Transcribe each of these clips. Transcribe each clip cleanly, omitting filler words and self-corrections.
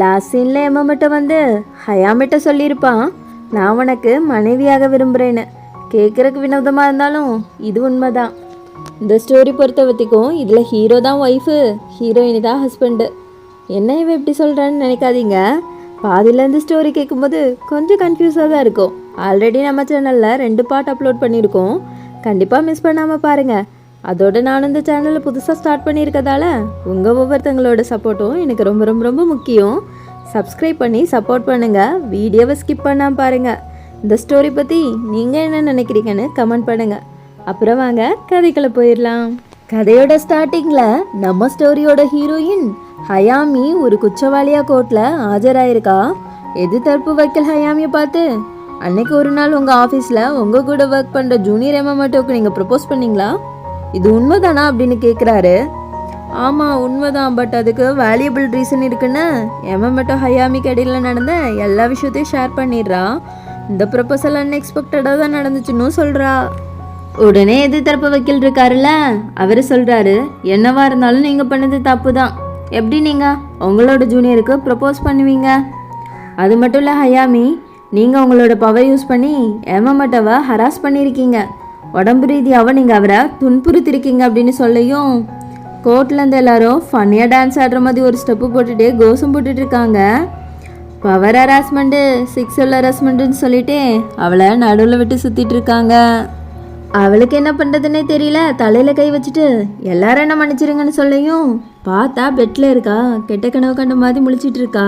Last சீனில் எம்மகிட்ட வந்து ஹயாமிட்ட சொல்லியிருப்பான், நான் உனக்கு மனைவியாக விரும்புகிறேன்னு. கேட்குறக்கு வினோதமாக இருந்தாலும் இது உண்மைதான். இந்த ஸ்டோரி பொறுத்த வரைக்கும் இதில் ஹீரோ தான் ஒய்ஃபு, ஹீரோயினி தான் ஹஸ்பண்டு. என்ன இவன் இப்படி சொல்கிறான்னு நினைக்காதீங்க. பாதியிலேருந்து ஸ்டோரி கேட்கும்போது கொஞ்சம் கன்ஃபியூஸாக தான் இருக்கும். ஆல்ரெடி நம்ம சேனலில் 2 பார்ட் அப்லோட் பண்ணியிருக்கோம், கண்டிப்பாக மிஸ் பண்ணாமல் பாருங்கள். அதோடு நானும் இந்த சேனலில் புதுசாக ஸ்டார்ட் பண்ணியிருக்கதால உங்கள் ஒவ்வொருத்தங்களோட சப்போர்ட்டும் எனக்கு ரொம்ப ரொம்ப ரொம்ப முக்கியம். சப்ஸ்கிரைப் பண்ணி சப்போர்ட் பண்ணுங்கள், வீடியோவை ஸ்கிப் பண்ணாமல் பாருங்கள். இந்த ஸ்டோரி பற்றி நீங்கள் என்ன நினைக்கிறீங்கன்னு கமெண்ட் பண்ணுங்கள். அப்புறம் வாங்க கதைக்குள்ள போயிடலாம். கதையோட ஸ்டார்டிங்கில் நம்ம ஸ்டோரியோட ஹீரோயின் ஹயாமி ஒரு குற்றவாளியாக கோர்ட்டில் ஆஜராயிருக்கா. எதிர்த்தரப்பு வக்கீல் ஹயாமியை பார்த்து, அன்னைக்கு ஒரு நாள் உங்கள் ஆஃபீஸில் உங்கள் கூட ஒர்க் பண்ணுற ஜூனியர் எமமட்டோக்கு நீங்கள் ப்ரப்போஸ் பண்ணீங்களா? இது உண்மைதானா அப்படின்னு கேட்குறாரு. ஆமாம் உண்மைதான், பட் அதுக்கு வேல்யூபிள் ரீசன் இருக்குன்னு எமமட்டோ ஹயாமிக்கு இடையில நடந்த எல்லா விஷயத்தையும் ஷேர் பண்ணிடுறா. இந்த ப்ரப்போசல் அன்எக்ஸ்பெக்டடாக தான் நடந்துச்சுன்னு சொல்கிறா. உடனே எதிர்த்தரப்பு வக்கீல் இருக்காருல்ல, அவர் சொல்கிறாரு, என்னவா இருந்தாலும் நீங்கள் பண்ணது தப்பு தான். எப்படி நீங்கள் உங்களோட ஜூனியருக்கு ப்ரப்போஸ் பண்ணுவீங்க? அது மட்டும் இல்லை ஹயாமி, நீங்கள் உங்களோட பவர் யூஸ் பண்ணி எமமட்டோவை ஹராஸ் பண்ணியிருக்கீங்க. உடம்பு ரீதியாக நீங்கள் அவரை துன்புறுத்திருக்கீங்க அப்படின்னு சொல்லியும் கோர்ட்லேருந்து எல்லாரும் ஃபன்னியாக டான்ஸ் ஆடுற மாதிரி ஒரு ஸ்டெப்பு போட்டுட்டு கோஷம் போட்டுட்டு இருக்காங்க. பவர் ஹராஸ்மெண்ட்டு, செக்ஸுவல் ஹராஸ்மெண்ட்டுன்னு சொல்லிட்டு அவளை நடுவில் விட்டு சுற்றிட்டு இருக்காங்க. அவளுக்கு என்ன பண்ணுறதுன்னே தெரியல, தலையில் கை வச்சுட்டு எல்லாரும் என்ன மன்னிச்சிருங்கன்னு சொல்லியும் பார்த்தா பெட்டில் இருக்கா, கெட்ட கனவு கண்ட மாதிரி முழிச்சிட்டு இருக்கா.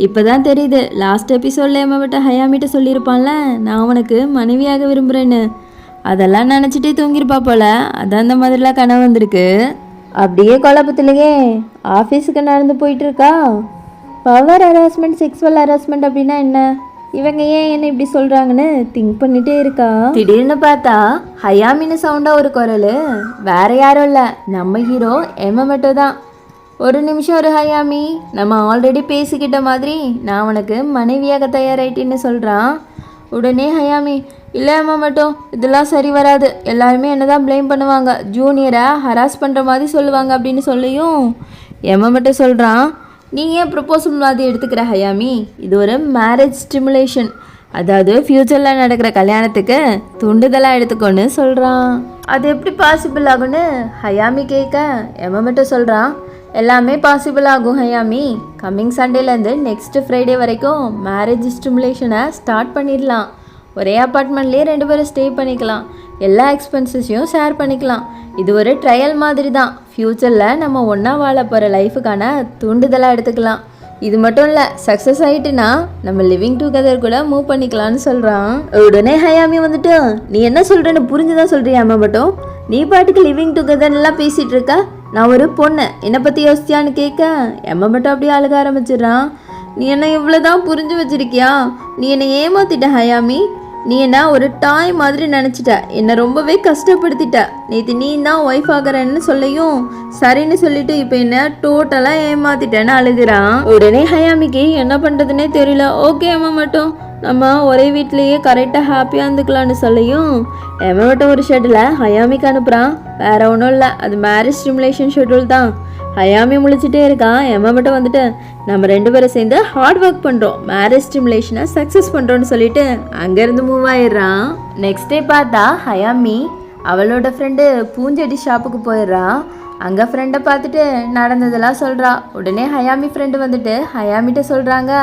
இப்போ தான் தெரியுது, லாஸ்ட் எபிசோடில் எம்மகிட்ட ஹயாமிட்ட சொல்லியிருப்பான்ல, நான் உனக்கு மனைவியாக விரும்புகிறேன்னு. அதெல்லாம் நினச்சிட்டே தூங்கியிருப்பா போல், அதான் அந்த மாதிரிலாம் கனவு வந்திருக்கு. அப்படியே குழப்பத்திலேயே ஆஃபீஸுக்கு நடந்து போயிட்டு இருக்கா. பவர் ஹராஸ்மெண்ட், செக்ஸுவல் ஹராஸ்மெண்ட் அப்படின்னா என்ன, இவங்க ஏன் என்ன இப்படி சொல்கிறாங்கன்னு திங்க் பண்ணிகிட்டே இருக்கா. திடீர்னு பார்த்தா ஹயாமின்னு சவுண்டாக ஒரு குரல். வேற யாரும் இல்லை, நம்ம ஹீரோ எமமட்டோ தான். ஒரு நிமிஷம் ஒரு ஹயாமி, நம்ம ஆல்ரெடி பேசிக்கிட்ட மாதிரி நான் உனக்கு மனைவியாக தயாராயிட்டேன்னு சொல்கிறான். உடனே ஹயாமி, இல்லை எமமட்டோ, இதெல்லாம் சரி வராது, எல்லாருமே என்ன தான் ப்ளேம் பண்ணுவாங்க, ஜூனியரை ஹராஸ் பண்ணுற மாதிரி சொல்லுவாங்க அப்படின்னு சொல்லியும் எமமட்டோ சொல்கிறான், நீ ஏன் ப்ரப்போசல் மாதிரி எடுத்துக்கிற ஹயாமி? இது ஒரு மேரேஜ் ஸ்டிமுலேஷன், அதாவது ஃப்யூச்சரில் நடக்கிற கல்யாணத்துக்கு தூண்டுதலாக எடுத்துக்கோன்னு சொல்கிறான். அது எப்படி பாசிபிள் ஆகும்னு ஹயாமி கேட்க எமமட்டோ சொல்கிறான், எல்லாமே பாசிபிள் ஆகும் ஹயாமி. கம்மிங் சண்டேலேருந்து நெக்ஸ்ட் ஃப்ரைடே வரைக்கும் மேரேஜ் ஸ்டிமுலேஷனை ஸ்டார்ட் பண்ணிடலாம். ஒரே அப்பார்ட்மெண்ட்லேயே 2 பேரும் ஸ்டே பண்ணிக்கலாம், எல்லா எக்ஸ்பென்சஸையும் ஷேர் பண்ணிக்கலாம். இது ஒரு ட்ரையல் மாதிரி தான், ஃப்யூச்சரில் நம்ம ஒன்றா வாழ போகிற லைஃபுக்கான தூண்டுதலாக எடுத்துக்கலாம். இது மட்டும் இல்லை, சக்ஸஸ் ஆகிட்டுனா நம்ம லிவிங் டுகெதர் கூட மூவ் பண்ணிக்கலாம்னு சொல்கிறான். உடனே ஹயாமி வந்துட்டு, நீ என்ன சொல்கிறேன்னு புரிஞ்சுதான் சொல்கிறியாம மட்டும், நீ பாட்டுக்கு லிவிங் டுகெதர்லாம் பேசிகிட்டு இருக்க, நான் ஒரு பொண்ணு, என்னை பற்றி யோசிச்சியான்னு கேட்க எம்ம மட்டும் அப்படியே அழுக ஆரம்பிச்சிடுறான். நீ என்ன இவ்வளோதான் புரிஞ்சு வச்சிருக்கியா? நீ என்னை ஏமாத்திட்ட ஹயாமி, நீ என்ன ஒரு டாய் மாதிரி நினச்சிட்ட, என்னை ரொம்பவே கஷ்டப்படுத்திட்ட. நேற்று நீ தான் ஒய்ஃப் ஆகிறேன்னு சொல்லியும் சரின்னு சொல்லிட்டு இப்போ என்ன டோட்டலாக ஏமாத்திட்டேன்னு அழுகிறான். உடனே ஹயாமிக்கு என்ன பண்ணுறதுனே தெரியல. ஓகே அம்மா மட்டும் நம்ம ஒரே வீட்லேயே கரெக்டாக ஹாப்பியாக இருந்துக்கலான்னு சொல்லியும் எம்மா மட்டும் ஒரு ஷெட்யூலை ஹயாமிக்கு அனுப்புகிறான். வேற ஒன்றும் இல்லை, அது மேரேஜ் ஸ்டிமுலேஷன் ஷெட்யூல் தான். ஹயாமி முழிச்சிட்டே இருக்கான். எம்மா மட்டும் வந்துட்டு, நம்ம 2 பேரும் சேர்ந்து ஹார்ட் ஒர்க் பண்ணுறோம், மேரேஜ் ஸ்டிமுலேஷனை சக்ஸஸ் பண்ணுறோன்னு சொல்லிட்டு அங்கேருந்து மூவ் ஆயிடுறான். நெக்ஸ்ட் டே பார்த்தா ஹயாமி அவளோட ஃப்ரெண்டு பூஞ்செடி ஷாப்புக்கு போயிடுறா. அங்கே ஃப்ரெண்டை பார்த்துட்டு நடந்ததெல்லாம் சொல்கிறா. உடனே ஹயாமி ஃப்ரெண்டு வந்துட்டு ஹயாமிட்ட சொல்கிறாங்க,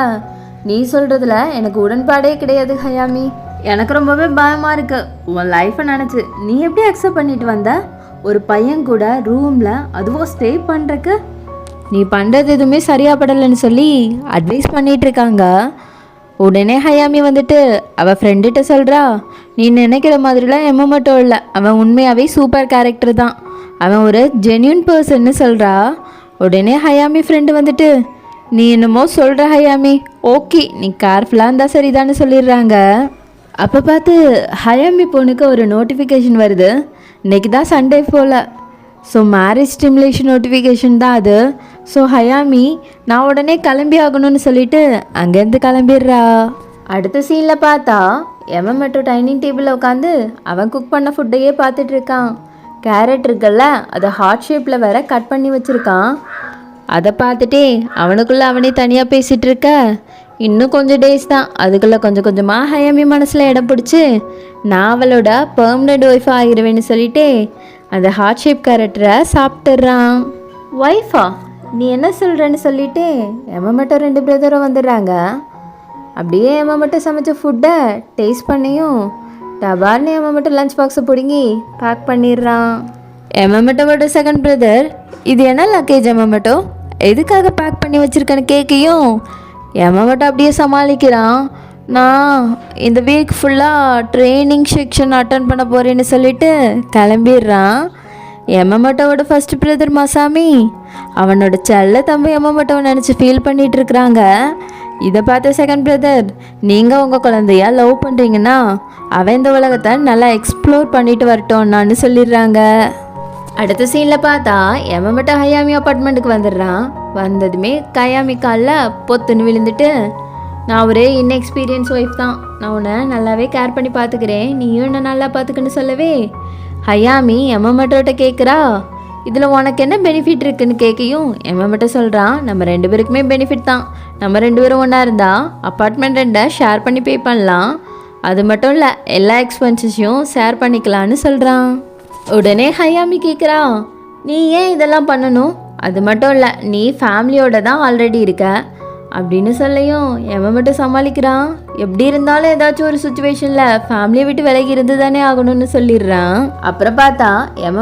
நீ சொல்கிறதுல எனக்கு உடன்பாடே கிடையாது ஹயாமி, எனக்கு ரொம்பவே பயமாக இருக்கு. உன் லைஃப்பை நினச்சி நீ எப்படி அக்செப்ட் பண்ணிட்டு வந்த? ஒரு பையன் கூட ரூமில் அதுவும் ஸ்டே பண்ணுறக்கு நீ பண்ணுறது எதுவுமே சரியாக படலைன்னு சொல்லி அட்வைஸ் பண்ணிகிட்ருக்காங்க. உடனே ஹயாமி வந்துட்டு அவள் ஃப்ரெண்டுகிட்ட சொல்கிறா, நீ நினைக்கிற மாதிரிலாம் எம்ம மட்டும் இல்லை, அவன் உண்மையாகவே சூப்பர் கேரக்டர் தான், அவன் ஒரு ஜென்யூன் பர்சன்னு சொல்கிறா. உடனே ஹயாமி ஃப்ரெண்டு வந்துட்டு, நீ என்னமோ சொல்கிற ஹயாமி, ஓகே நீ கேர்ஃபுல்லாக இருந்தால் சரிதான்னு சொல்லிடுறாங்க. அப்போ பார்த்து ஹயாமி பொண்ணுக்கு ஒரு நோட்டிஃபிகேஷன் வருது. இன்றைக்கி தான் சண்டே போல், ஸோ மேரேஜ் ஸ்டிமுலேஷன் நோட்டிஃபிகேஷன் தான் அது. ஸோ ஹயாமி நான் உடனே கிளம்பி ஆகணும்னு சொல்லிட்டு அங்கேருந்து கிளம்பிடுறா. அடுத்த சீனில் பார்த்தா எவன் மட்டும் டைனிங் டேபிளில் உட்காந்து அவன் குக் பண்ண ஃபுட்டையே பார்த்துட்டு இருக்கான். கேரட் இருக்குல்ல, அதை ஹார்ட் ஷேப்பில் வேற கட் பண்ணி வச்சுருக்கான். அதை பார்த்துட்டே அவனுக்குள்ளே அவனே தனியாக பேசிகிட்டு இருக்க. இன்னும் கொஞ்சம் டேஸ் தான், அதுக்குள்ளே கொஞ்சம் கொஞ்சமாக ஹயாமி மனசில் இடம் பிடிச்சி நான் அவளோட பெர்மனண்ட் ஒய்ஃபாக ஆகிடுவேன்னு சொல்லிட்டு அந்த ஹார்ட் ஷேப் கேரக்டரை சாப்பிட்டுறான். ஒய்ஃபா நீ என்ன சொல்கிறேன்னு சொல்லிட்டு மட்டும் 2 பிரதரும் வந்துடுறாங்க. அப்படியே மட்டும் சமைச்ச ஃபுட்டை டேஸ்ட் பண்ணியும் டபார்னு மட்டும் லஞ்ச் பாக்ஸை பிடுங்கி பேக் பண்ணிடுறான். மட்டும் செகண்ட் பிரதர், இது என்ன லக்கேஜ் மட்டும் எதுக்காக பேக் பண்ணி வச்சுருக்கேன்னு கேட்கையும் மட்டும் அப்படியே சமாளிக்கிறான். நான் இந்த வீக் ஃபுல்லாக ட்ரைனிங் செக்ஷன் அட்டன் பண்ண போகிறேன்னு சொல்லிட்டு கிளம்பிடுறான். மட்டும் ஃபர்ஸ்ட் பிரதர் மசாமி அவனோட செல்ல தம்பி மட்டும் நினச்சி ஃபீல் பண்ணிகிட்டு இருக்கிறாங்க. இதை பார்த்த செகண்ட் பிரதர், நீங்கள் உங்கள் குழந்தையா லவ் பண்ணுறீங்கன்னா அவன் இந்த உலகத்தை நல்லா எக்ஸ்ப்ளோர் பண்ணிட்டு வரட்டோம்னான்னு சொல்லிடுறாங்க. அடுத்த சீனில் பார்த்தா மட்டும் ஹயாமி அப்பார்ட்மெண்ட்டுக்கு வந்துடுறான். வந்ததுமே கயாமி காலில் பொத்துன்னு விழுந்துட்டு, நான் ஒரு இன்எக்ஸ்பீரியன்ஸ் ஒய்ஃப் தான், நான் உன்னை நல்லாவே கேர் பண்ணி பார்த்துக்கிறேன், நீயும் என்னை நல்லா பார்த்துக்கன்னு சொல்லவே ஹயாமி மட்டும் கேட்குறா, இதில் உனக்கு என்ன பெனிஃபிட் இருக்குன்னு கேட்கையும் மட்டும் சொல்கிறான், நம்ம 2 பேருக்குமே பெனிஃபிட் தான், நம்ம 2 பேரும் ஒன்றா இருந்தால் அப்பார்ட்மெண்ட் ரெண்டை ஷேர் பண்ணி பே பண்ணலாம், அது மட்டும் இல்லை எல்லா எக்ஸ்பென்சஸையும் ஷேர் பண்ணிக்கலான்னு சொல்கிறான். உடனே ஹயாமி கேட்குறா, நீ ஏன் இதெல்லாம் பண்ணணும், அது மட்டும் இல்லை நீ ஃபேமிலியோட தான் ஆல்ரெடி இருக்க அப்படின்னு சொல்லையும் மட்டும் சமாளிக்கிறான். எப்படி இருந்தாலும் ஏதாச்சும் ஒரு சுச்சுவேஷனில் ஃபேமிலியை விட்டு விலகி இருந்து தானே ஆகணும்னு சொல்லிடுறான். அப்புறம் பார்த்தா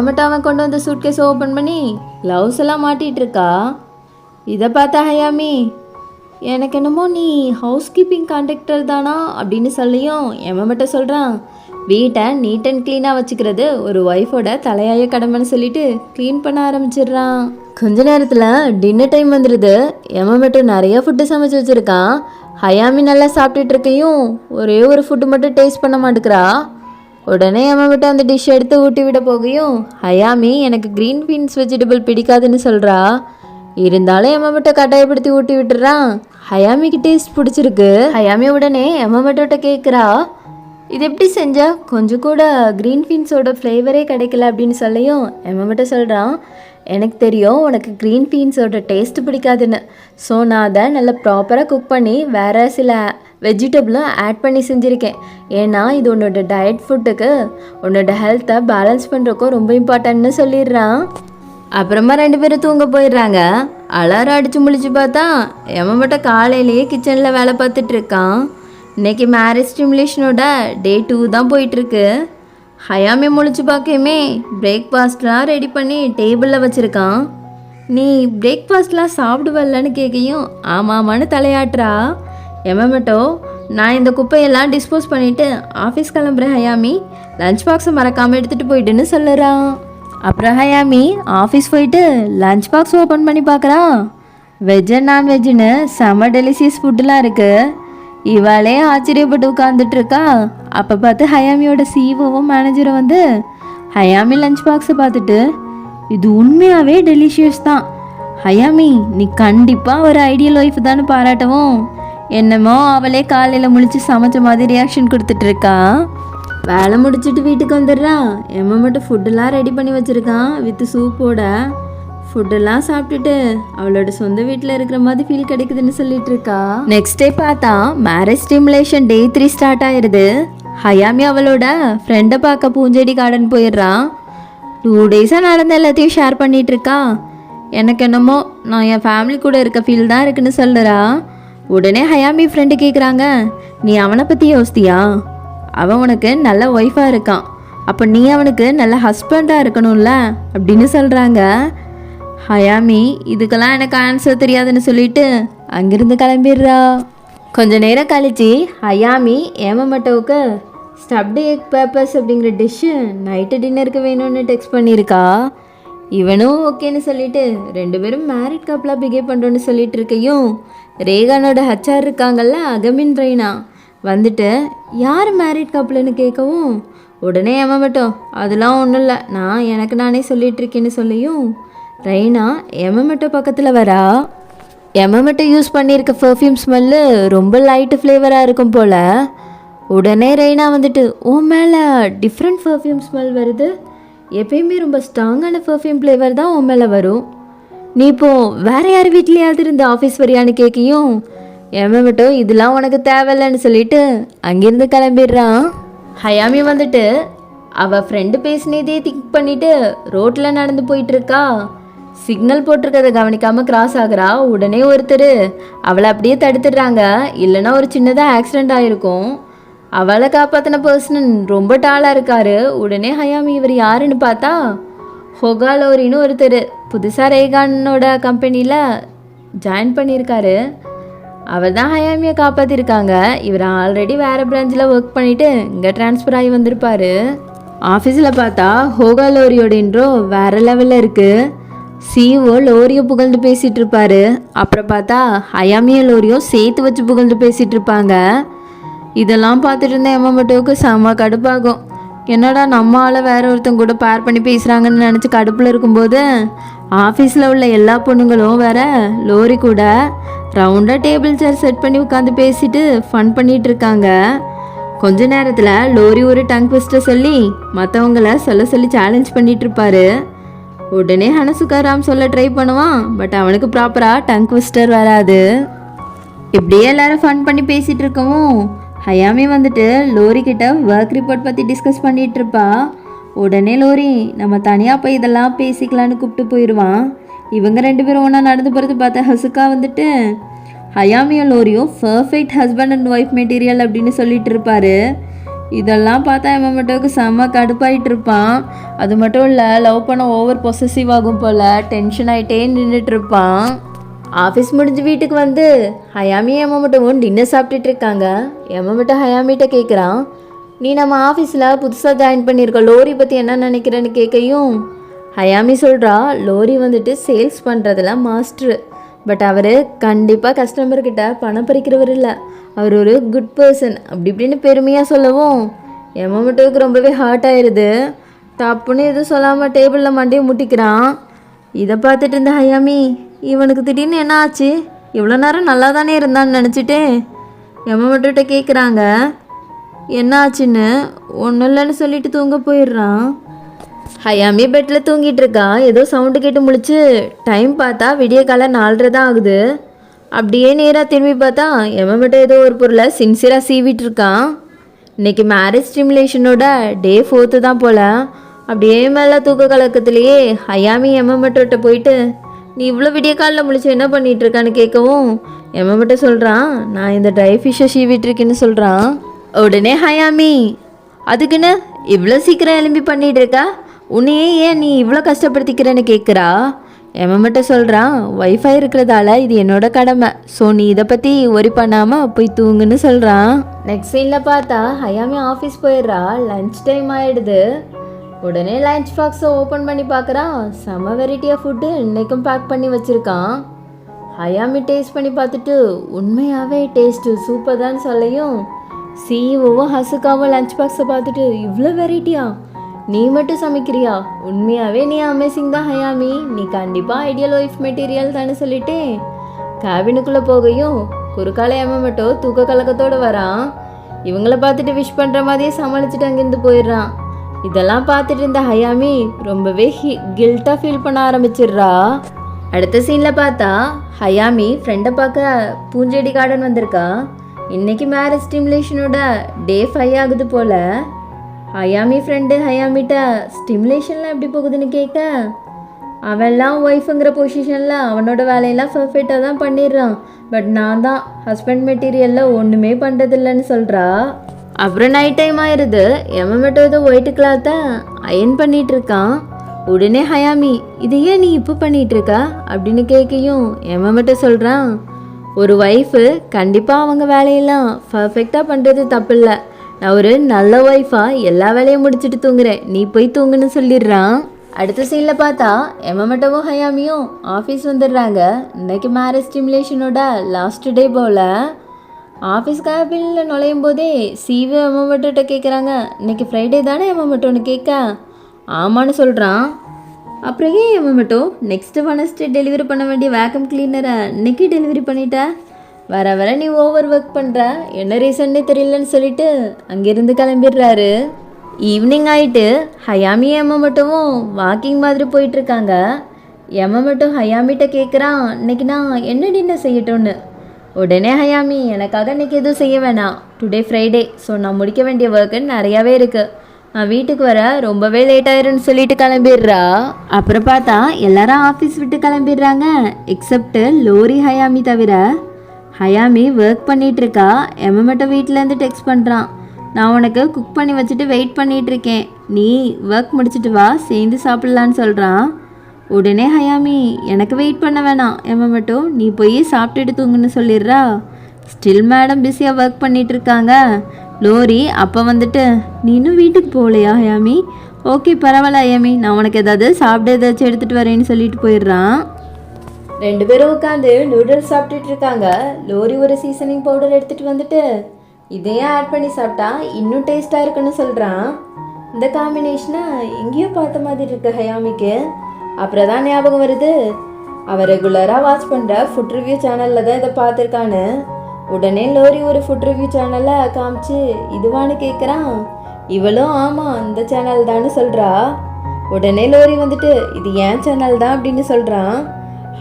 மட்டும் அவன் கொண்டு வந்த சூட்கேஸ் ஓப்பன் பண்ணி க்ளவுஸ் எல்லாம் மாட்டிகிட்டு இருக்கா. இதை பார்த்தா ஹயாமி, எனக்கு என்னமோ நீ ஹவுஸ் கீப்பிங் கான்ட்ராக்டர் தானா அப்படின்னு சொல்லியும் மட்டும் சொல்கிறான், வீட்டை நீட் அண்ட் க்ளீனாக வச்சுக்கிறது ஒரு ஒய்ஃபோட தலையாய கடமைன்னு சொல்லிட்டு க்ளீன் பண்ண ஆரம்பிச்சிடுறான். கொஞ்ச நேரத்தில் டின்னர் டைம் வந்துடுது. மட்டும் நிறைய ஃபுட்டு சமைச்சு வச்சுருக்கான். ஹயாமி நல்லா சாப்பிட்டுட்டு இருக்கையும் ஒரே ஒரு ஃபுட்டு மட்டும் டேஸ்ட் பண்ண மாட்டேங்கிறா. உடனே மட்டும் அந்த டிஷ் எடுத்து ஊட்டி விட போகையும் ஹயாமி எனக்கு க்ரீன் பீன்ஸ் வெஜிடபிள் பிடிக்காதுன்னு சொல்கிறா. இருந்தாலும் மட்டும் கட்டாயப்படுத்தி ஊட்டி விட்டுறான். ஹயாமிக்கு டேஸ்ட் பிடிச்சிருக்கு. ஹயாமி உடனே மட்டும் கேட்குறா, இது எப்படி செஞ்சா, கொஞ்சம் கூட க்ரீன் பீன்ஸோட ஃப்ளேவரே கிடைக்கல அப்படின்னு சொல்லியும் மட்டும் சொல்கிறான், எனக்கு தெரியும் உனக்கு க்ரீன் பீன்ஸோட டேஸ்ட்டு பிடிக்காதுன்னு, ஸோ நான் அதை நல்லா ப்ராப்பராக குக் பண்ணி வேறு சில வெஜிடபிளும் ஆட் பண்ணி செஞ்சுருக்கேன், ஏன்னா இது உன்னோட டயட் ஃபுட்டுக்கு உன்னோட ஹெல்த்தை பேலன்ஸ் பண்ணுறக்கும் ரொம்ப இம்பார்ட்டன்ட்னு சொல்லிடுறான். அப்புறமா 2 பேரும் தூங்க போயிடுறாங்க. அலாரம் அடித்து முழிச்சு பார்த்தா மட்டும் காலையிலேயே கிச்சனில் வேலை பார்த்துட்ருக்கான். இன்றைக்கி மேரேஜ் ஸ்டிமுலேஷனோட டே 2 தான் போயிட்டுருக்கு. ஹயாமி முழிச்சு பார்க்கையுமே பிரேக்ஃபாஸ்ட்லாம் ரெடி பண்ணி டேபிளில் வச்சுருக்கான். நீ பிரேக்ஃபாஸ்ட்லாம் சாப்பிடுவல்லன்னு கேட்கையும் ஆமாமான்னு தலையாட்டுறா. மட்டும் நான் இந்த குப்பையெல்லாம் டிஸ்போஸ் பண்ணிவிட்டு ஆஃபீஸ் கிளம்புறேன் ஹயாமி, லஞ்ச் பாக்ஸை மறக்காமல் எடுத்துகிட்டு போயிட்டுன்னு சொல்லுறான். அப்புறம் ஹயாமி ஆஃபீஸ் போயிட்டு லஞ்ச் பாக்ஸ் ஓப்பன் பண்ணி பார்க்குறா. வெஜ் அண்ட் நான்வெஜ்ஜுன்னு செம்ம டெலிஷியஸ் ஃபுட்டுலாம் இருக்குது. இவாளே ஆச்சரியப்பட்டு உட்காந்துட்ருக்கா. அப்போ பார்த்து ஹயாமியோட சிஓவும் மேனேஜரும் வந்து ஹயாமி லஞ்ச் பாக்ஸை பார்த்துட்டு, இது உண்மையாகவே டெலிஷியஸ் தான் ஹயாமி, நீ கண்டிப்பாக ஒரு ஐடியல் ஒய்ஃப் தானே பாராட்டவும், என்னமோ அவளே காலையில் முழிச்சு சமைச்ச மாதிரி ரியாக்ஷன் கொடுத்துட்ருக்கா. வேலை முடிச்சுட்டு வீட்டுக்கு வந்துடுறான். மட்டும் ஃபுட்டெல்லாம் ரெடி பண்ணி வச்சுருக்கான் வித் சூப்போட. ஃபுட்டெல்லாம் சாப்பிட்டுட்டு அவளோட சொந்த வீட்டில் இருக்கிற மாதிரி ஃபீல் கிடைக்குதுன்னு சொல்லிட்டு இருக்கா. நெக்ஸ்ட் டே பார்த்தா மேரேஜ் ஸ்டிமுலேஷன் டே 3 ஸ்டார்ட் ஆயிடுது. ஹயாமி அவளோட ஃப்ரெண்டை பார்க்க பூஞ்செடி கார்டன் போயிடுறான். 2 டேஸாக நடந்த எல்லாத்தையும் ஷேர் பண்ணிட்டு இருக்கா. எனக்கு என்னமோ நான் என் ஃபேமிலி கூட இருக்க ஃபீல் தான் இருக்குன்னு சொல்லுறா. உடனே ஹயாமி ஃப்ரெண்டு கேட்குறாங்க, நீ அவனை பற்றி யோசித்தியா, அவன் உனக்கு நல்ல ஒய்ஃபாக இருக்கான், அப்போ நீ அவனுக்கு நல்ல ஹஸ்பண்டாக இருக்கணும்ல அப்படின்னு சொல்கிறாங்க. ஹயாமி இதுக்கெல்லாம் எனக்கு ஆன்சர் தெரியாதுன்னு சொல்லிட்டு அங்கிருந்து கிளம்பிடுறா. கொஞ்ச நேரம் கழிச்சு ஹயாமி மட்டுக்கு ஸ்டப்டு எக் பேப்பர்ஸ் அப்படிங்கிற டிஷ்ஷு நைட்டு டின்னருக்கு வேணும்னு டெக்ஸ்ட் பண்ணியிருக்கா. இவனும் ஓகேன்னு சொல்லிட்டு 2 பேரும் மேரிட் கப்பலாக பிஹேவ் பண்ணுறோன்னு சொல்லிட்டு இருக்கையும் ரேகானோட ஹச்ஆர் இருக்காங்கல்ல அகமின் ரெய்னா வந்துட்டு யார் மேரிட் கப்பலுன்னு கேட்கவும் உடனே மட்டும் அதெல்லாம் ஒன்றும் இல்லை, நான் எனக்கு நானே சொல்லிட்டு இருக்கேன்னு சொல்லியும் ரெய்னா மட்டும் பக்கத்தில் வரா. மட்டும் யூஸ் பண்ணியிருக்க பர்ஃப்யூம் ஸ்மெல்லு ரொம்ப லைட்டு ஃப்ளேவராக இருக்கும் போல். உடனே ரெய்னா வந்துட்டு ஓ மேலே டிஃப்ரெண்ட் பர்ஃப்யூம் ஸ்மெல் வருது, எப்பயுமே ரொம்ப ஸ்ட்ராங்கான பர்ஃப்யூம் ஃப்ளேவர் தான் உன் மேலே வரும், நீ இப்போ வேற யார் வீட்லையாவது இருந்து ஆஃபீஸ் வரியான்னு கேட்கையும் எமமட்டோ இதெல்லாம் உனக்கு தேவையில்லைன்னு சொல்லிட்டு அங்கேருந்து கிளம்பிடுறான். ஹயாமி வந்துட்டு அவள் ஃப்ரெண்டு பேசினதே திங்க் பண்ணிட்டு ரோட்டில் நடந்து போயிட்டுருக்கா. சிக்னல் போட்டிருக்கதை கவனிக்காமல் கிராஸ் ஆகுறா. உடனே ஒருத்தர் அவளை அப்படியே தடுத்துடுறாங்க. இல்லைன்னா ஒரு சின்னதாக ஆக்சிடெண்ட் ஆகிருக்கும். அவளை காப்பாற்றின பர்சன் ரொம்ப டாலாக இருக்காரு. உடனே ஹயாமி இவர் யாருன்னு பார்த்தா ஹொகா லோரின்னு ஒருத்தர் புதுசாக ரேகானோட கம்பெனியில் ஜாயின் பண்ணியிருக்காரு. அவர் தான் ஹயாமியை காப்பாற்றிருக்காங்க. இவர் ஆல்ரெடி வேறு பிரான்ச்சில் ஒர்க் பண்ணிவிட்டு இங்கே ட்ரான்ஸ்ஃபர் ஆகி வந்திருப்பார். ஆஃபீஸில் பார்த்தா ஹோகா லோரியோட இன்ட்ரோ வேறு லெவலில் இருக்குது. சிஓ லோரியோ புகழ்ந்து பேசிகிட்டு இருப்பாரு. அப்புறம் பார்த்தா ஹயாமியோ லோரியோ சேர்த்து வச்சு புகழ்ந்து பேசிகிட்டு இருப்பாங்க. இதெல்லாம் பார்த்துட்டு இருந்த எமமட்டோவுக்கு செம்ம கடுப்பாகும். என்னடா நம்ம ஆளை வேற ஒருத்தங்க கூட பேர் பண்ணி பேசுகிறாங்கன்னு நினச்சி கடுப்பில் இருக்கும்போது ஆஃபீஸில் உள்ள எல்லா பொண்ணுங்களும் வேற லோரி கூட ரவுண்டாக டேபிள் சேர் செட் பண்ணி உட்காந்து பேசிட்டு ஃபன் பண்ணிகிட்டு இருக்காங்க. கொஞ்ச நேரத்தில் லோரி ஒரு டங் ட்விஸ்டர் சொல்லி மற்றவங்கள சொல்லி சேலஞ்ச் பண்ணிட்டு இருப்பாரு. உடனே ஹனசுகாராம் சொல்ல ட்ரை பண்ணுவான். பட் அவனுக்கு ப்ராப்பராக டங் ட்விஸ்டர் வராது. இப்படியே எல்லாரும் ஃபன் பண்ணி பேசிகிட்டு இருக்கவும் ஹயாமி வந்துட்டு லோரி கிட்ட ஒர்க் ரிப்போர்ட் பற்றி டிஸ்கஸ் பண்ணிகிட்டு இருப்பா. உடனே லோரி நம்ம தனியாக போய் இதெல்லாம் பேசிக்கலான்னு கூப்பிட்டு போயிடுவான். இவங்க ரெண்டு பேரும் ஒன்றா நடந்து போகிறது பார்த்த ஹசுகா வந்துட்டு ஹயாமியும் லோரியும் perfect husband and wife material அப்படின்னு சொல்லிட்டு இருப்பாரு. இதெல்லாம் பார்த்தா எமமட்டோவுக்கு செம்ம கடுப்பாயிட்டு இருப்பான். அது மட்டும் இல்லை, லவ் பண்ண ஓவர் பொசசிவ் ஆகும் போல் டென்ஷன் ஆகிட்டே நின்றுட்டு இருப்பான். ஆஃபீஸ் முடிஞ்சு வீட்டுக்கு வந்து ஹயாமியும் எமமட்டோவும் டின்னர் சாப்பிட்டுட்டு இருக்காங்க. எமமட்டோ ஹயாமிகிட்ட கேட்குறான், நீ நம்ம ஆஃபீஸில் புதுசாக ஜாயின் பண்ணியிருக்க லோரி பற்றி என்ன நினைக்கிறேன்னு கேட்கையும் ஹயாமி சொல்கிறா, லோரி வந்துட்டு சேல்ஸ் பண்ணுறதுல மாஸ்டரு. பட் அவர் கண்டிப்பாக கஸ்டமர்கிட்ட பணம் பறிக்கிறவர் இல்லை, அவர் ஒரு குட் பர்சன் அப்படி இப்படின்னு பெருமையாக சொல்லவும் எமமட்டோவுக்கு ரொம்பவே ஹார்ட் ஆயிடுது. தப்புன்னு எதுவும் சொல்லாமல் டேபிளில் மண்டையை முட்டிக்கிறான். இதை பார்த்துட்டு இருந்த ஹயாமி, இவனுக்கு திடீர்னு என்ன ஆச்சு, இவ்வளோ நேரம் நல்லா தானே இருந்தான்னு நினச்சிட்டு எமமட்டோட்ட கேட்குறாங்க என்ன ஆச்சுன்னு. ஒன்றும் இல்லைன்னு சொல்லிட்டு தூங்க போயிடுறான். ஹயாமி பெட்டில் தூங்கிட்டு இருக்கா. ஏதோ சவுண்டு கேட்டு முழிச்சு டைம் பார்த்தா விடிய காலம் 4:30 தான் ஆகுது. அப்படியே நேராக திரும்பி பார்த்தா எமமட்டோ ஏதோ ஒரு பொருளை சின்சியராக சீவிட்டு இருக்கான். இன்னைக்கு மேரேஜ் ஸ்டிமுலேஷனோட டே 4th தான் போல். அப்படியே மேலே தூக்க கலக்கத்துலேயே ஹயாமி எமமட்டோட்ட போயிட்டு நீ இவ்வளோ விடிய காலில் முழிச்சு என்ன பண்ணிகிட்டு இருக்கான்னு கேட்கவும் எமமட்டோ சொல்கிறான், நான் இந்த ட்ரை ஃபிஷ்ஷை சீவிட்டுருக்கேன்னு சொல்கிறான். உடனே ஹயாமி, அதுக்குன்னு இவ்வளோ சீக்கிரம் எழும்பி பண்ணிகிட்டு இருக்கா, உன்னையே ஏன் நீ இவ்வளோ கஷ்டப்படுத்திக்கிறேன்னு கேட்குறா. எமமட்டோ சொல்கிறான், ஒய்ஃபை இருக்கிறதால இது என்னோட கடமை, ஸோ நீ இதை பற்றி ஒரி பண்ணாமல் போய் தூங்குன்னு சொல்கிறான். நெக்ஸ்ட் சீனில் பார்த்தா ஹயாமி ஆஃபீஸ் போயிடுறா. லன்ச் டைம் ஆகிடுது. உடனே லன்ச் பாக்ஸை ஓப்பன் பண்ணி பார்க்குறான். செம வெரைட்டியாக ஃபுட்டு இன்றைக்கும் பேக் பண்ணி வச்சுருக்கான். ஹயாமி டேஸ்ட் பண்ணி பார்த்துட்டு உண்மையாகவே டேஸ்ட்டு சூப்பர் தான் சொல்லையும் சிஇஓவும் ஹசுகாவும் லன்ச் பாக்ஸை பார்த்துட்டு இவ்வளோ வெரைட்டியா, நீ மட்டும் சமைக்கிறியா, உண்மையாகவே நீ அமேசிங் தான் ஹயாமி, நீ கண்டிப்பாக ஐடியல் ஒய்ஃப் மெட்டீரியல் தானே சொல்லிட்டு கேபினுக்குள்ளே போகையும் குறுக்கால எமமட்டோ தூக்க கலக்கத்தோடு வரான். இவங்கள பார்த்துட்டு விஷ் பண்ணுற மாதிரியே சமாளிச்சுட்டு அங்கேருந்து போயிடுறான். இதெல்லாம் பார்த்துட்டு இருந்த ஹயாமி ரொம்பவே கில்ட்டாக ஃபீல் பண்ண ஆரம்பிச்சிடுறா. அடுத்த சீனில் பார்த்தா ஹயாமி ஃப்ரெண்டை பார்க்க பூஞ்செடி கார்டன் வந்திருக்கா. இன்றைக்கி மேரேஜ் ஸ்டிமுலேஷனோட டே 5 ஆகுது போல். ஹயாமி ஃப்ரெண்டு ஹயாமிட்ட ஸ்டிமுலேஷன்லாம் எப்படி போகுதுன்னு கேட்க அவன்லாம் ஒய்ஃபுங்கிற பொசிஷனில் அவனோட வேலையெல்லாம் பர்ஃபெக்டாக தான் பண்ணிடுறான். பட் நான் தான் ஹஸ்பண்ட் மெட்டீரியலில் ஒன்றுமே பண்ணுறதில்லன்னு சொல்கிறா. அப்புறம் நைட் டைம் ஆயிடுது. எமமட்டோ ஏதோ ஒயிட் கிளாத்தை அயன் பண்ணிகிட்ருக்கான். உடனே ஹயாமி, இது ஏன் நீ இப்போ பண்ணிகிட்ருக்கா அப்படின்னு கேட்கையும் எமமட்டோ சொல்கிறான், ஒரு ஒய்ஃபு கண்டிப்பாக அவங்க வேலையெல்லாம் பர்ஃபெக்டாக பண்ணுறது தப்பு இல்லை, நான் ஒரு நல்ல ஒய்ஃபாக எல்லா வேலையும் முடிச்சுட்டு தூங்குறேன், நீ போய் தூங்குன்னு சொல்லிடுறான். அடுத்த சீனில் பார்த்தா எமமட்டோவும் ஹயாமியும் ஆஃபீஸ் வந்துடுறாங்க. இன்றைக்கி மேரேஜ் ஸ்டிமுலேஷனோட லாஸ்ட் டே போல். ஆஃபீஸ் கேபினில் நுழையும் போதே சிவி எமமட்டோட்ட கேட்குறாங்க, இன்றைக்கி ஃப்ரைடே தானே எமமட்டோன்னு கேட்க ஆமான்னு சொல்கிறான். அப்புறம் ஏன் எமமட்டோ நெக்ஸ்ட்டு வெனஸ்டே டெலிவரி பண்ண வேண்டிய வேக்கம் கிளீனரை இன்றைக்கி டெலிவரி பண்ணிட்ட, வர வர நீ ஓவர் ஒர்க் பண்ணுற, என்ன ரீசன்னே தெரியலன்னு சொல்லிட்டு அங்கேருந்து கிளம்பிடுறாரு. ஈவினிங் ஆகிட்டு ஹயாமி எமமட்டோவும் வாக்கிங் மாதிரி போயிட்டுருக்காங்க. எம மட்டும் ஹயாமிட்ட கேட்குறான், இன்னைக்கு நான் என்ன டின்னர் செய்யட்டும்னு. உடனே ஹயாமி, எனக்காக இன்னைக்கு எதுவும் செய்ய வேணாம், டுடே ஃப்ரைடே, ஸோ நான் முடிக்க வேண்டிய ஒர்க்கு நிறையாவே இருக்குது, நான் வீட்டுக்கு வர ரொம்பவே லேட் ஆயிருன்னு சொல்லிட்டு கிளம்பிடுறா. அப்புறம் பார்த்தா எல்லாரும் ஆஃபீஸ் விட்டு கிளம்பிடுறாங்க, எக்ஸப்ட் லோரி ஹயாமி தவிர. ஹயாமி ஒர்க் பண்ணிட்டு இருக்கா. எம மட்டும் வீட்டிலேருந்து டெக்ஸ்ட் பண்ணுறான், நான் உனக்கு குக் பண்ணி வச்சுட்டு வெயிட் பண்ணிட்டு இருக்கேன், நீ ஒர்க் முடிச்சுட்டு வா, சேர்ந்து சாப்பிட்லான்னு சொல்கிறான். உடனே ஹயாமி, எனக்கு வெயிட் பண்ண வேணாம் எம மட்டும், நீ போய் சாப்பிட்டுட்டு தூங்குன்னு சொல்லிடுறா. ஸ்டில் மேடம் பிஸியாக ஒர்க் பண்ணிட்டு இருக்காங்க. லோரி அப்போ வந்துட்டு, நீ இன்னும் வீட்டுக்கு போகலையா ஹயாமி? ஓகே பரவாயில்ல ஹயாமி, நான் உனக்கு ஏதாவது சாப்பிட ஏதாச்சும் எடுத்துகிட்டு வரேன்னு சொல்லிட்டு போயிடுறான். ரெண்டு பேரும் உட்காந்து நூடுல்ஸ் சாப்பிட்டுட்டு இருக்காங்க. லோரி ஒரு சீசனிங் பவுடர் எடுத்துகிட்டு வந்துட்டு, இதையும் ஆட் பண்ணி சாப்பிட்டா இன்னும் டேஸ்ட்டாக இருக்குன்னு சொல்கிறான். இந்த காம்பினேஷனை எங்கேயோ பார்த்த மாதிரி இருக்கு ஹயாமிக்கு. அப்புறம் தான் ஞாபகம் வருது, அவள் ரெகுலராக வாட்ச் பண்ணுற ஃபுட் ரிவ்யூ சேனலில் தான் இதை பார்த்துருக்கான்னு. உடனே லோரி ஒரு ஃபுட் ரிவ்யூ சேனலில் காமிச்சு இதுவான்னு கேட்குறான். இவளும் ஆமாம் இந்த சேனல் தான்னு சொல்கிறா. உடனே லோரி வந்துட்டு, இது ஏன் சேனல் தான் அப்படின்னு சொல்கிறான்.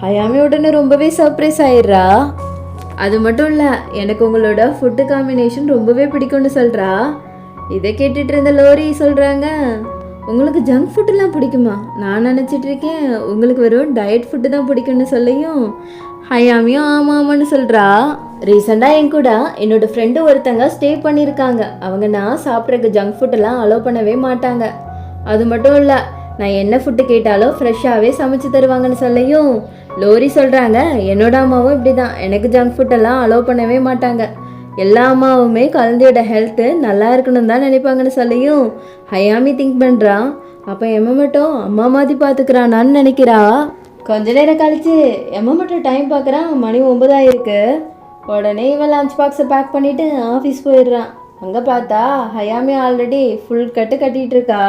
ஹயாமி உடனே ரொம்பவே சர்ப்ரைஸ் ஆயிடுறா. அது மட்டும் இல்லை, எனக்கு உங்களோட ஃபுட்டு காம்பினேஷன் ரொம்பவே பிடிக்கும்னு சொல்கிறா. இதை கேட்டுட்டு இருந்த லோரி சொல்கிறாங்க, உங்களுக்கு ஜங்க் ஃபுட்டுலாம் பிடிக்குமா? நான் நினச்சிட்டு இருக்கேன் உங்களுக்கு வெறும் டயட் ஃபுட்டு தான் பிடிக்கும்னு சொல்லியும் ஹயாமியும் ஆமாம்னு சொல்கிறா. ரீசெண்டாக என் கூட என்னோடய ஃப்ரெண்டு ஒருத்தங்க ஸ்டே பண்ணியிருக்காங்க. அவங்க நான் சாப்பிட்றக்கு ஜங்க் ஃபுட்டெல்லாம் அலோவ் பண்ணவே மாட்டாங்க. அது மட்டும் இல்லை, நான் என்ன ஃபுட்டு கேட்டாலும் ஃப்ரெஷ்ஷாகவே சமைச்சு தருவாங்கன்னு சொல்லியும் லோரி சொல்கிறாங்க, என்னோட அம்மாவும் இப்படி தான், எனக்கு ஜங்க் ஃபுட்டெல்லாம் அலோவ் பண்ணவே மாட்டாங்க, எல்லா அம்மாவுமே குழந்தையோட ஹெல்த்து நல்லா இருக்கணும்னு தான் நினைப்பாங்கன்னு சொல்லியும் ஹயாமி திங்க் பண்ணுறான். அப்போ எம்ம மட்டும் அம்மா மாதிரி பார்த்துக்கிறானான்னு நினைக்கிறா. கொஞ்ச நேரம் கழிச்சு எம்ம மட்டும் டைம் பார்க்குறான், மணி 9 ஆயிருக்கு. உடனே இவன் லஞ்ச் பாக்ஸை பேக் பண்ணிவிட்டு ஆஃபீஸ் போயிடுறான். அங்கே பார்த்தா ஹயாமி ஆல்ரெடி ஃபுல் கட்டிகிட்டு இருக்கா.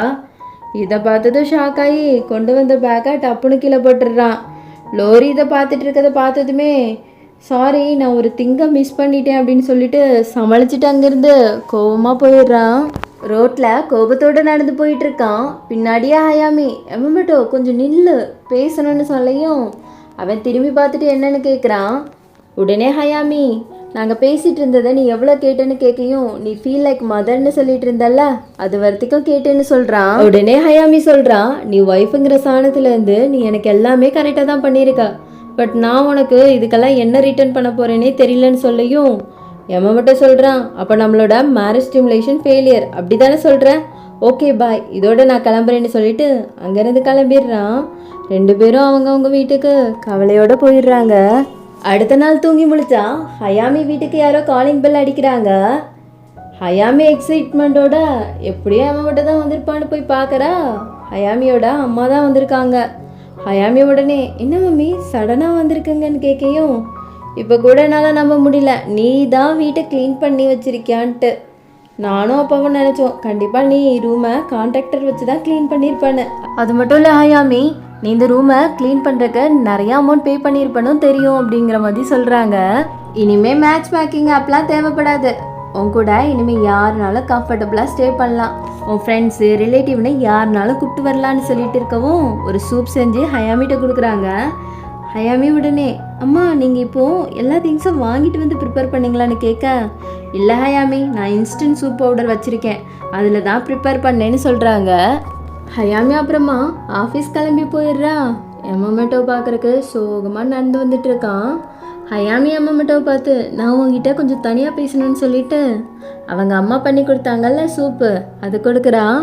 இதை பார்த்ததும் ஷாக் ஆகி கொண்டு வந்த பேக்கை டப்புன்னு கீழே போட்டுடுறான். லோரி இதை பார்த்துட்டு இருக்கதை பார்த்ததுமே, சாரி நான் ஒரு திங்கை மிஸ் பண்ணிட்டேன் அப்படின்னு சொல்லிட்டு சமாளிச்சுட்டு அங்கேருந்து கோபமாக போயிடுறான். ரோட்டில் கோபத்தோடு நடந்து போயிட்டுருக்கான். பின்னாடியே ஹயாமி, எம்மட்டோ கொஞ்சம் நில்லு பேசணும்னு சொல்லியும் அவன் திரும்பி பார்த்துட்டு என்னன்னு கேட்குறான். உடனே ஹயாமி, நாங்கள் பேசிகிட்டு இருந்ததை நீ எவ்வளோ கேட்டேன்னு கேட்கையும் நீ ஃபீல் லைக் மதர்னு சொல்லிட்டு இருந்தல்ல, அது வரைக்கும் கேட்டேன்னு சொல்கிறான். உடனே ஹயாமி சொல்கிறான், நீ ஒய்ஃபுங்கிற சாணத்துலேருந்து நீ எனக்கு எல்லாமே கரெக்டாக தான் பண்ணியிருக்க, பட் நான் உனக்கு இதுக்கெல்லாம் என்ன ரிட்டர்ன் பண்ண போகிறேனே தெரியலன்னு சொல்லியும் எம்ம மட்டும் சொல்கிறான், அப்போ நம்மளோட மேரேஜ் ஸ்டிமுலேஷன் ஃபெயிலியர் அப்படி தானே சொல்கிறேன், ஓகே பாய், இதோட நான் கிளம்புறேன்னு சொல்லிட்டு அங்கேருந்து கிளம்பிடுறான். ரெண்டு பேரும் அவங்கவுங்க வீட்டுக்கு கவலையோடு போயிடுறாங்க. அடுத்த நாள் தூங்கி முழிச்சா ஹயாமி வீட்டுக்கு யாரோ காலிங் பெல் அடிக்கிறாங்க. ஹயாமி எக்ஸைட்மெண்ட்டோட எப்படியோ அம்மா மட்டும் தான் வந்திருப்பான்னு போய் பார்க்குறா. ஹயாமியோட அம்மா தான் வந்திருக்காங்க. ஹயாமி உடனே, என்ன மம்மி சடனாக வந்திருக்குங்கன்னு கேட்கையும், இப்போ கூட என்னால் நம்ப முடியல, நீ தான் வீட்டை க்ளீன் பண்ணி வச்சிருக்கியான்ட்டு. நானும் அப்பாவும் நினச்சோம் கண்டிப்பாக நீ ரூமை கான்ட்ராக்டர் வச்சு தான் க்ளீன் பண்ணியிருப்பேன்னு. அது மட்டும் இல்லை ஹயாமி, நீ இந்த ரூமை க்ளீன் பண்ணுறக்கு நிறையா அமௌண்ட் பே பண்ணியிருப்பனும் தெரியும் அப்படிங்கிற மாதிரி சொல்கிறாங்க. இனிமேல் மேட்ச் மேக்கிங் ஆப்லாம் தேவைப்படாது, உன் கூட இனிமேல் யாருனாலும் கம்ஃபர்டபுளாக ஸ்டே பண்ணலாம், உன் ஃப்ரெண்ட்ஸு ரிலேட்டிவ்னு யாருனாலும் கூப்பிட்டு வரலான்னு சொல்லிட்டு இருக்கவும் ஒரு சூப் செஞ்சு ஹயாமிட்ட கொடுக்குறாங்க. ஹயாமி உடனே, அம்மா நீங்கள் இப்போது எல்லா திங்ஸும் வாங்கிட்டு வந்து ப்ரிப்பேர் பண்ணிங்களான்னு கேட்க, இல்லை ஹயாமி நான் இன்ஸ்டன்ட் சூப் பவுடர் வச்சுருக்கேன், அதில் தான் ப்ரிப்பேர் பண்ணேன்னு சொல்கிறாங்க. ஹயாமி அப்புறமா ஆஃபீஸ் கிளம்பி போயிடுறா. எம்மட்டோ பார்க்குறக்கு சோகமாக நடந்து வந்துட்டு இருக்கான். ஹயாமி அம்மாட்டோவை பார்த்து, நான் உங்ககிட்ட கொஞ்சம் தனியாக பேசணும்னு சொல்லிட்டு அவங்க அம்மா பண்ணி கொடுத்தாங்கல்ல சூப்பு, அது கொடுக்குறான்.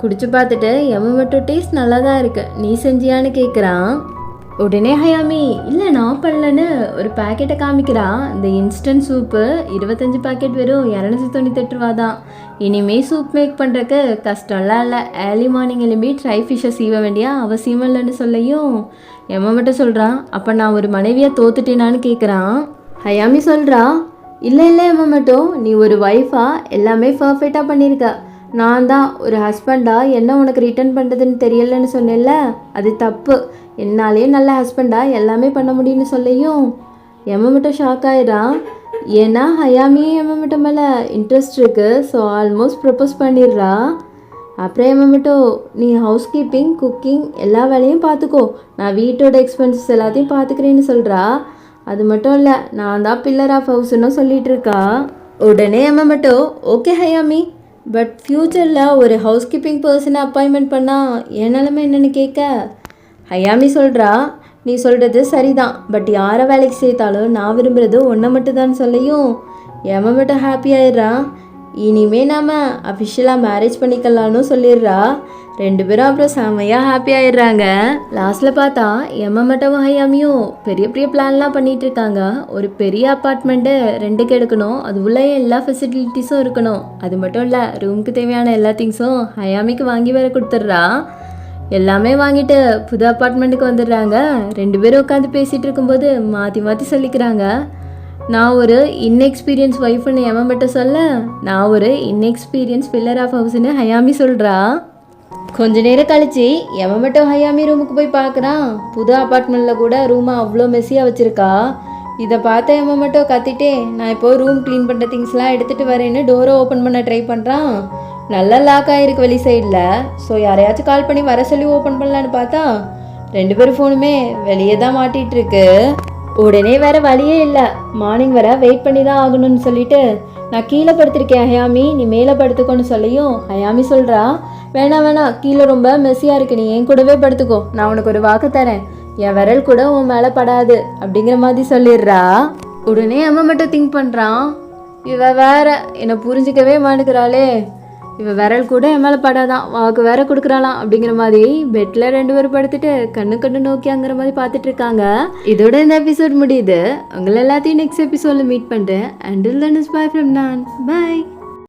குடிச்சு பார்த்துட்டு எம்மட்டோ டேஸ்ட் நல்லா தான் இருக்கு, நீ செஞ்சியான்னு கேட்குறான். உடனே ஹயாமி, இல்லை நான் பண்ணலன்னு ஒரு பேக்கெட்டை காமிக்கிறான். இந்த இன்ஸ்டன்ட் சூப்பு 25 பேக்கெட் வெறும் 298 ரூபா தான். இனிமேல் சூப் மேக் பண்ணுறக்கு கஷ்டம்லாம் இல்லை, ஏர்லி மார்னிங் எழும்பி ட்ரை ஃபிஷ்ஷை சீவ வேண்டிய அவசியம் இல்லைன்னு சொல்லியும் எம்ம மட்டும் சொல்கிறான், அப்போ நான் ஒரு மனைவியாக தோத்துட்டேனான்னு கேட்குறான். ஹயாமி சொல்கிறா, இல்லை எம்ம மட்டும் நீ ஒரு ஒய்ஃபாக எல்லாமே பர்ஃபெக்டாக பண்ணியிருக்க, நான் தான் ஒரு ஹஸ்பண்டாக என்ன உனக்கு ரிட்டர்ன் பண்ணுறதுன்னு தெரியலன்னு சொன்னேன்ல, அது தப்பு, என்னாலேயே நல்ல ஹஸ்பண்டாக எல்லாமே பண்ண முடியும்னு சொல்லியும் எம்ம மட்டும் ஷாக் ஆயிடுறான். ஏன்னா ஹயாமியே எம்ம மட்டும் மேலே இன்ட்ரெஸ்ட் இருக்குது, ஸோ ஆல்மோஸ்ட் ப்ரப்போஸ் பண்ணிடுறா. அப்புறம் மட்டும் நீ ஹவுஸ் கீப்பிங் குக்கிங் எல்லா வேலையும் பார்த்துக்கோ, நான் வீட்டோட எக்ஸ்பென்சஸ் எல்லாத்தையும் பார்த்துக்கிறேன்னு சொல்கிறா. அது மட்டும் இல்லை, நான் தான் பில்லர் ஆஃப் ஹவுஸ்ன்னு சொல்லிட்டு இருக்கா. உடனே மட்டும் ஓகே ஹயாமி, பட் ஃப்யூச்சரில் ஒரு ஹவுஸ் கீப்பிங் பர்சனை அப்பாயின்மெண்ட் பண்ணால் என் நிலமை என்னென்னு கேட்க ஹயாமி சொல்கிறா, நீ சொல்கிறது சரிதான், பட் யாரை வேலைக்கு சேர்த்தாலும் நான் விரும்புகிறது ஒன்றை மட்டும்தான் சொல்லியும் மட்டும் ஹாப்பி ஆயிடுறான். இனிமே நாம் அஃபிஷியலாக மேரேஜ் பண்ணிக்கலான்னு சொல்லிடுறா. 2 பேரும் அப்புறம் செம்மையாக ஹாப்பி ஆயிடுறாங்க. லாஸ்ட்டில் பார்த்தா மட்டும் ஹயாமியும் பெரிய பெரிய பிளான்லாம் பண்ணிகிட்டு இருக்காங்க. ஒரு பெரிய அப்பார்ட்மெண்ட்டு ரெண்டுக்கு எடுக்கணும், அது உள்ள எல்லா ஃபெசிலிட்டிஸும் இருக்கணும். அது மட்டும் இல்லை, ரூமுக்கு தேவையான எல்லா திங்ஸும் ஹயாமிக்கு வாங்கி வேற கொடுத்துட்றா. எல்லாமே வாங்கிட்டு புது அப்பார்ட்மெண்ட்டுக்கு வந்துடுறாங்க. 2 பேரும் உட்காந்து பேசிகிட்டு இருக்கும்போது மாற்றி மாற்றி சொல்லிக்கிறாங்க. நான் ஒரு இன்எக்ஸ்பீரியன்ஸ் ஒய்ஃப்னு மட்டும் சொல்ல, நான் ஒரு இன்எக்ஸ்பீரியன்ஸ் பில்லர் ஆஃப் ஹவுஸ்ன்னு ஹயாமி சொல்கிறா. கொஞ்ச நேரம் கழிச்சு மட்டும் ஹயாமி ரூமுக்கு போய் பார்க்குறான். புது அப்பார்ட்மெண்ட்டில் கூட ரூமை அவ்வளோ மெஸ்ஸியாக வச்சுருக்கா. இதை பார்த்த மட்டும் கத்திட்டே, நான் இப்போது ரூம் க்ளீன் பண்ணுற திங்ஸ்லாம் எடுத்துகிட்டு வரேன்னு டோரை ஓப்பன் பண்ண ட்ரை பண்ணுறான். நல்லா லாக் ஆகிருக்கு வெளி சைடில். ஸோ யாரையாச்சும் கால் பண்ணி வர சொல்லி ஓப்பன் பண்ணலான்னு பார்த்தா 2 பேரும் ஃபோனுமே வெளியே தான் மாட்டிகிட்டு இருக்கு. உடனே வேற வழியே இல்லை, மார்னிங் வர வெயிட் பண்ணி தான் ஆகணும்னு சொல்லிட்டு நான் கீழே படுத்திருக்கேன் ஹயாமி, நீ மேலே படுத்துக்கோன்னு சொல்லியும் ஹயாமி சொல்கிறா, வேணாம் கீழே ரொம்ப மெஸ்ஸியாக இருக்கு, நீ என் கூடவே படுத்துக்கோ, நான் உனக்கு ஒரு வாக்கு தரேன், என் விரல் கூட உன் மேலே படாது அப்படிங்கிற மாதிரி சொல்லிடுறா. உடனே மட்டும் திங்க் பண்ணுறான், இவ வேற என்னை புரிஞ்சிக்கவே மாட்டேங்கிறாளே, இவ விரல் கூட என் மேலே படாதான், வாக்கு வேற கொடுக்குறாளாம் அப்படிங்கிற மாதிரி பெட்டில் 2 பேரும் படுத்துட்டு கண்ணு நோக்கியாங்கிற மாதிரி பார்த்துட்டு இருக்காங்க. இதோட இந்த எபிசோட் முடியுது. உங்களை எல்லாத்தையும் நெக்ஸ்ட் எபிசோடில் மீட் பண்ணுறேன். Until then is by from நான். பை.